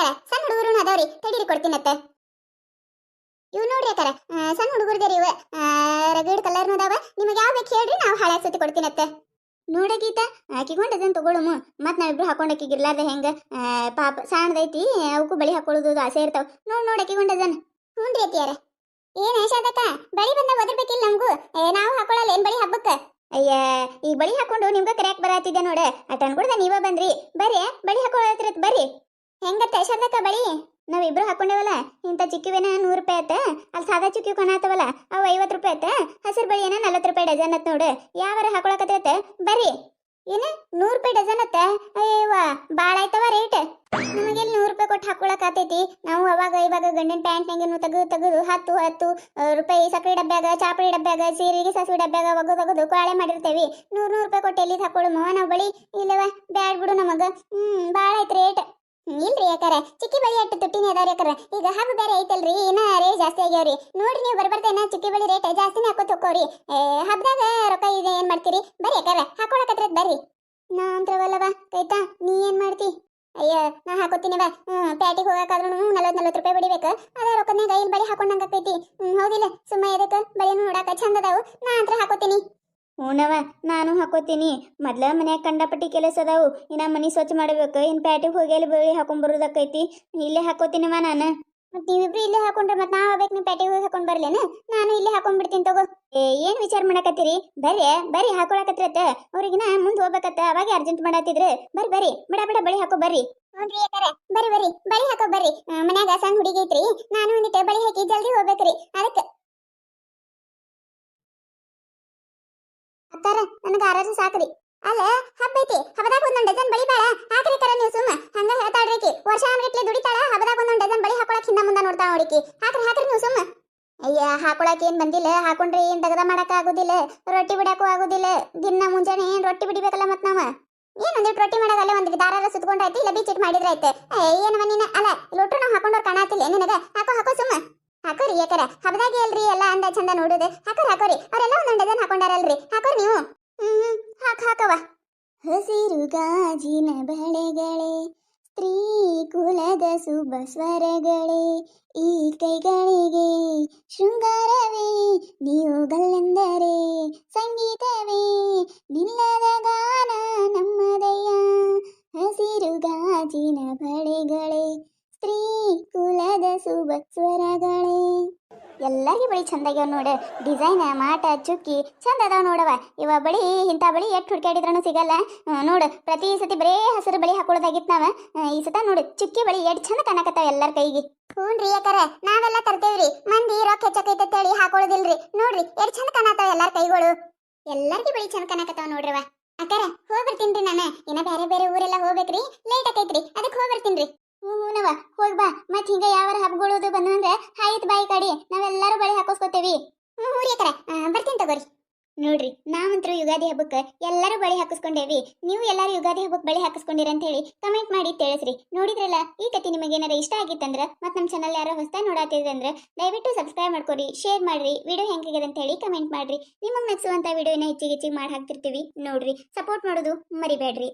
ಅಕ್ಕ ಸಣ್ಣ ಹುಡುಗರು ಅದಾವ್ರಿ ತಡೀರಿ ಕೊಡ್ತೀನತ್ತ. ಇವ್ ನೋಡ್ರಿ ಅಕ್ಕಾರ ಸಣ್ಣ ಹುಡುಗರ್ದೇರಿ ಇವ ರಗಡ್ ಕಲರ್ನು ಅದಾವ. ನಿಮಗೆ ಯಾವ ಬೇಕು ಹೇಳ್ರಿ ನಾವು ಹಾಳಾಗಿ ಸತಿ ಕೊಡ್ತೀನತ್ತ. ನೋಡ ಗೀತಾ ಆಕಿಗೊಂಡು ಅದನ್ನ ತಗೊಳುಮು ಮತ್ ನಾವಿಬ್ರು ಹಾಕೊಂಡಾಕಿಗೆ ಇರ್ಲಾರ್ದ ಹೆಂಗ ಪಾಪ ಸಣ್ಣದೈತಿ ಅವಕ್ಕೂ ಬಳಿ ಹಾಕೊಳ್ಳೋದು ಆಸೆ ಇರ್ತಾವ. ನೋಡ್ ಆಕಿಗೊಂಡು ಅದನ್ನ. ಹ್ಞೂನ್ರಿ ಅತ್ತಿಯಾರ. ಏನ್ ಶಾದಕ್ಕ ಬಳಿ ಬಂದ ಒದರ್ಬೇಕಿಲ್ಲ ನಮಗೂ. ನಾವು ಹಾಕೊಳ್ಳಲ್ಲ ಏನ್ ಬಳಿ ಹಬ್ಬಕ್ಕ. ಅಯ್ಯ ಈ ಬಳಿ ಹಾಕೊಂಡು ನಿಮ್ಗ ಕರ್ಯಾಕ್ ಬರತ್ತಿದ್ದೆ ನೋಡ ಅಟ್ ಅನ್ಕೊಡ್ದ ನೀವ ಬಂದ್ರಿ. ಬರ್ರಿ ಬಳಿ ಹಾಕೊಳತ್ತಿರತ್ ಬರ್ರಿ. ಹೆಂಗತ್ತ ಶಾದಕ್ಕ ಬಳಿ? ನಾವಿಬ್ರು ಹಾಕೊಂಡೇವಲ್ಲ ಇಂಥ ಚಿಕ್ಕಿವೇನ 100 ರೂಪಾಯಿ ಆತ. ಅಲ್ಲಿ ಸಾದಾ ಚಿಕ್ಕಿ ಕೊನಾತವಲ್ಲ ಅವು 50 ರೂಪಾಯಿ ಆತ. ಹಸಿರು ಬಳಿ ಏನ 40 ರೂಪಾಯಿ ಡಜನ್ ಅತ್ ನೋಡು. ಯಾವಾರ ಹಾಕೊಳಕತ್ತೈತ ಬರ್ರಿ. ಏನ 100 ರೂಪಾಯಿ ಡಜನ್ ಅತ್ತ? ಅಯ್ಯವ್ವ ಬಾಳ ಆಯ್ತವ ರೇಟ್. ನಮಗೆಲ್ಲಿ 100 ರೂಪಾಯಿ ಕೊಟ್ಟು ಹಾಕೊಳಕ್ ಆತೈತಿ. ನಾವು ಅವಾಗ ಇವಾಗ ಗಂಡಿನ ಪ್ಯಾಂಟ್ ನಂಗೆನು ತೆಗೆದು 10 ರೂಪಾಯಿ ಸಕ್ಕರೆ ಡಬ್ಬ್ಯಾಗ, ಚಾಪಡಿ ಡಬ್ಬ್ಯಾಗ, ಸೀರೆಗೆ ಸಾಸಿವೆ ಡಬ್ಬ್ಯಾಗ ಒಗದು ಕಾಳೆ ಮಾಡಿರ್ತೇವಿ. 100 ರೂಪಾಯಿ ಕೊಟ್ಟು ಎಲ್ಲಿದ್ ಹಾಕೊಳ್ಳುಮೋ ನಾವು ಬಳಿ? ಇಲ್ಲವ ಬ್ಯಾಡ್ ಬಿಡು ನಮಗ. ಬಾಳ ಐತ್ ರೇಟ್. ಇಲ್ರಿ ಯಾಕಾರ ಚಿಕ್ಕಿ ಬಳಿ ಅಟ್ಟು ತುಟ್ಟಿನೇ ಅದಾವ್ರಿ ಯಾಕಾರ. ಈಗ ಹಬ್ಬ ಬೇರೆ ಐತಲ್ರಿ ಇನ್ನ ರೇಟ್ ಜಾಸ್ತಿ ಆಗ್ಯಾವ್ರಿ. ನೋಡ್ರಿ ನೀವು ಬರ್ಬರ್ತೇನ ಚಿಕ್ಕಿ ಬಳಿ ರೇಟ್ ಜಾಸ್ತಿನೇ ಹಾಕೋತ ಹೋಗ್ಕೋರಿ. ಹಬ್ಬದಾಗ ರೊಕ್ಕ ಇದೆ ಏನ್ ಮಾಡ್ತೀರಿ ಬರ್ರಿ ಯಾಕಾರ ಹಾಕೊಳಕತ್ರದ ಬರ್ರಿ. ನಾ ಅಂತ್ರವಲ್ಲವ ಕೈತಾ ನೀ ಏನ್ ಮಾಡ್ತಿ? ಅಯ್ಯ ನಾ ಹಾಕೋತೀನಿವ. ಪ್ಯಾಟಿಗೆ ಹೋಗಕಾದ್ರೂ 40 ರೂಪಾಯಿ ಬಡಿಬೇಕು. ಅದೇ ರೊಕ್ಕದ್ನಾಗ ಇಲ್ಲಿ ಬಳಿ ಹಾಕೊಂಡಂಗ ಆಕೈತಿ. ಹೌದಿಲ್ಲ ಸುಮ್ಮ ಎದಕ್ಕೆ ಬಳಿನೂ ನೋಡಾಕ ಚಂದ ಅದಾವು. ನಾ ಅಂತ್ರ ಹಾಕೋತೀನಿ. ಹೂನವ ನಾನು ಹಾಕೋತೀನಿ. ಮೊದ್ಲ ಮನ್ಯಾಗ ಕಂಡಪಟ್ಟಿ ಕೆಲಸ ಅದಾವು. ಇನ್ನ ಮನಿ ಸ್ವಚ್ಛ ಮಾಡ್ಬೇಕು. ಇನ್ ಪ್ಯಾಟಿಗೆ ಹೋಗಿ ಅಲ್ಲಿ ಬಳಿ ಹಾಕೊಂಡ್ ಬರೋದಕ್ಕೈತಿ. ಇಲ್ಲೇ ಹಾಕೋತೀನಿವ ನಾನು. ಮತ್ ನೀವಿಬ್ರು ಇಲ್ಲೇ ಹಾಕೊಂಡ್ರೆ ಮತ್ ನಾವ್ ಆಗ್ಬೇಕು ನೀವು ಪ್ಯಾಟಿಗೆ ಹೋಗಿ ಹಾಕೊಂಡ್ ಬರ್ಲೇನ? ನಾನು ಇಲ್ಲೇ ಹಾಕೊಂಡ್ಬಿಡ್ತೀನಿ ತಗೋ. ಏನ್ ವಿಚಾರ ಮಾಡಕತ್ತೀರಿ? ಬರ್ರಿ ಹಾಕೊಳಕತ್ರತ್ತ. ಅವ್ರಿಗಿನ ಮುಂದ್ ಹೋಗ್ಬೇಕತ್ತ ಅವಾಗ ಅರ್ಜೆಂಟ್ ಮಾಡತ್ತಿದ್ರು. ಬರ್ರಿ ಬಿಡ ಬಳಿ ಹಾಕೋ ಬರ್ರಿ. ನೋಡ್ರಿ ಯಾಕಾರ ಬಳಿ ಹಾಕೋ ಬರ್ರಿ. ಮನ್ಯಾಗ ಸಣ್ಣ ಹುಡುಗಿ ಐತ್ರಿ. ನಾನು ಒಂದಿಟ್ಟು ಬಳಿ ಹಾಕಿ ಜಲ್ದಿ ಹೋಗ್ಬೇಕ್ರಿ. ಅದಕ್ಕೆ ಅತ್ತಾರ ನನಗೆ ಆರಾಜು ಸಾಕ್ರಿ. ಅಲ್ಲ ಹಬ್ಬ ಐತಿ ಹಬ್ಬದಾಗ ಒಂದೊಂದು ಡಜನ್ ಬಳಿ ಬೇಡ ಹಾಕ್ರಿ ಕರ ನೀವು ಸುಮ್ಮ ಹಂಗ ಹೇಳ್ತಾಳ್ರಿಕಿ. ವರ್ಷ ಅನ್ಗಟ್ಲೆ ದುಡಿತಾಳ ಹಬ್ಬದಾಗ ಒಂದೊಂದು ಡಜನ್ ಬಳಿ ಹಾಕೊಳಕ್ ಹಿಂದ ಮುಂದ ನೋಡ್ತಾಳ ನೋಡಿಕಿ. ಹಾಕ್ರಿ ನೀವು ಸುಮ್ಮ. ಅಯ್ಯ ಹಾಕೊಳಕ್ ಏನ್ ಬಂದಿಲ್ಲ. ಹಾಕೊಂಡ್ರೆ ಏನ್ ದಗದ ಮಾಡಕ್ ಆಗುದಿಲ್ಲ. ರೊಟ್ಟಿ ಬಿಡಕ್ಕೂ ಆಗುದಿಲ್ಲ. ದಿನ ಮುಂಜಾನೆ ಏನ್ ರೊಟ್ಟಿ ಬಿಡಿಬೇಕಲ್ಲ ಮತ್ ನಾವ. ಏನ್ ಒಂದಿಟ್ಟು ರೊಟ್ಟಿ ಮಾಡಲ್ಲ ಒಂದಿಟ್ಟು ದಾರಾರ ಸುತ್ಕೊಂಡ್ರಾಯ್ತು ಇಲ್ಲ ಬೀಚಿಟ್ ಮಾಡಿದ್ರಾಯ್ತು. ಏನವ ನೀನ ಅಲ್ಲ ಲೊಟ್ರು ನಾವು ಹಾಕೊಂಡವ್ರು ಕಾಣತಿಲ್ಲ ನಿನಗ. ಹಾಕೋ ಸುಮ್ಮ ಹಾಕೋರಿ ಯಾಕಾರ ಹಬ್ಬದಾಗೆ ಅಲ್ರಿ ಎಲ್ಲ ಅಂದ ಚಂದ ನೋಡುದು. ಹಾಕೋರಿ ಅವರೆಲ್ಲ ಒಂದೊಂದು ಡಜನ್ ಹಾಕೊಂಡಾರಲ್ರಿ. ಹಾಕೋರಿ ನೀವು. ಹಾಕವ. ಹಸಿರು ಗಾಜಿನ ಬಳೆಗಳೇ ಸ್ತ್ರೀ ಕುಲದ ಶುಭ ಸ್ವರಗಳೇ ಈ ಕೈಗಳಿಗೆ ಶೃಂಗಾರವೇ ನೀವುಗಳೆಂದರೆ ಸಂಗೀತವೇ ನಿಲ್ಲದ ಗಾನ ನಮ್ಮದಯ್ಯ. ಹಸಿರು ಗಾಜಿನ ಬಳೆಗಳೇ ಸ್ತ್ರೀ ಕುಲದ ಶುಭ ಸ್ವರಗಳೇ. ಎಲ್ಲರಿಗೂ ಬಳಿ ಚಂದಾಗ್ಯಾವ ನೋಡ. ಡಿಸೈನ್ ಮಾಟ ಚುಕ್ಕಿ ಚಂದ ಅದಾವ ನೋಡವ. ಇವ ಬಳಿ ಇಂಥ ಬಳಿ ಎಷ್ಟು ಹುಡ್ಕಾಡಿದ್ರೂ ಸಿಗಲ್ಲ ನೋಡು. ಪ್ರತಿ ಸತಿ ಬರೇ ಹಸಿರು ಬಳಿ ಹಾಕೊಳ್ಳೋದಾಗಿತ್ತು ನಾವ. ಈ ಸತ ನೋಡು ಚುಕ್ಕಿ ಬಳಿ ಎಷ್ಟು ಚಂದ ಕಾಣಕತ್ತಾವ ಎಲ್ಲರ ಕೈಗೆ. ಹ್ಞೂನ್ರಿ ಯಾಕಾರ ನಾವೆಲ್ಲ ತರ್ತೇವ್ರಿ. ಮಂದಿ ರೊಕ್ಕ ಹೆಚ್ಚಕೈತೇಳಿ ಹಾಕೊಳ್ಳೋದಿಲ್ರಿ. ನೋಡ್ರಿ ಎಷ್ಟು ಚಂದ ಕಾಣತಾವ ಎಲ್ಲರ ಕೈಗಳು. ಎಲ್ಲರಿಗೂ ಬಳಿ ಚಂದ ಕಾಣಕತ್ತಾವ ನೋಡ್ರವ. ಅಕ್ಕಾರ ಹೋಗ್ಬರ್ತೀನ್ರಿ ನಾನು. ಇನ್ನ ಬೇರೆ ಊರೆಲ್ಲ ಹೋಗ್ಬೇಕ್ರಿ. ಲೇಟ್ ಆಕೈತ್ರಿ ಅದಕ್ಕೆ ಹೋಗ್ಬರ್ತೀನ್ರಿ. ಹೂನವ ಹೋಗ್ ಬಾ. ಮತ್ ಹಿಂಗ ಯಾವಾರ ಹಬ್ಬಗಳು ಬಂದ್ರೆ ಹಾಯ್ತ್ ಬಾಯಿ ಕಾಡಿ ನಾವೆಲ್ಲರೂ ಬಳಿ ಹಾಕೋಸ್ಕೋತೇವಿ. ಹ್ಞೂ ಯಾಕರ ಬರ್ತೀನಿ ತಗೋರಿ. ನೋಡ್ರಿ ನಾವಂತರೂ ಯುಗಾದಿ ಹಬ್ಬಕ್ಕೆ ಎಲ್ಲರೂ ಬಳಿ ಹಾಕಿಸ್ಕೊಂಡೇವಿ. ನೀವು ಎಲ್ಲರೂ ಯುಗಾದಿ ಹಬ್ಬಕ್ಕೆ ಬಳಿ ಹಾಕಿಸ್ಕೊಂಡಿರ ಅಂತ ಹೇಳಿ ಕಮೆಂಟ್ ಮಾಡಿ ತಿಳಿಸ್ರಿ. ನೋಡಿದ್ರಲ್ಲ ಈ ಕತೆ ನಿಮಗೆ ಏನಾರ ಇಷ್ಟ ಆಗಿತ್ತಂದ್ರೆ ಮತ್ತು ನಮ್ಮ ಚಾನಲ್ ಯಾರೋ ಹೊಸದಾಗಿ ನೋಡಾತಿದ್ರೆ ಅಂದ್ರೆ ದಯವಿಟ್ಟು ಸಬ್ಸ್ಕ್ರೈಬ್ ಮಾಡ್ಕೊರಿ, ಶೇರ್ ಮಾಡ್ರಿ. ವಿಡಿಯೋ ಹೆಂಗಿದೆ ಅಂತ ಹೇಳಿ ಕಮೆಂಟ್ ಮಾಡ್ರಿ. ನಿಮಗೆ ಮೆಚ್ಚುವಂತ ವಿಡಿಯೋನ ಹೆಚ್ಚಿಗೆ ಮಾಡಿ ಹಾಕ್ತಿರ್ತೀವಿ ನೋಡ್ರಿ. ಸಪೋರ್ಟ್ ಮಾಡೋದು ಮರಿಬೇಡ್ರಿ.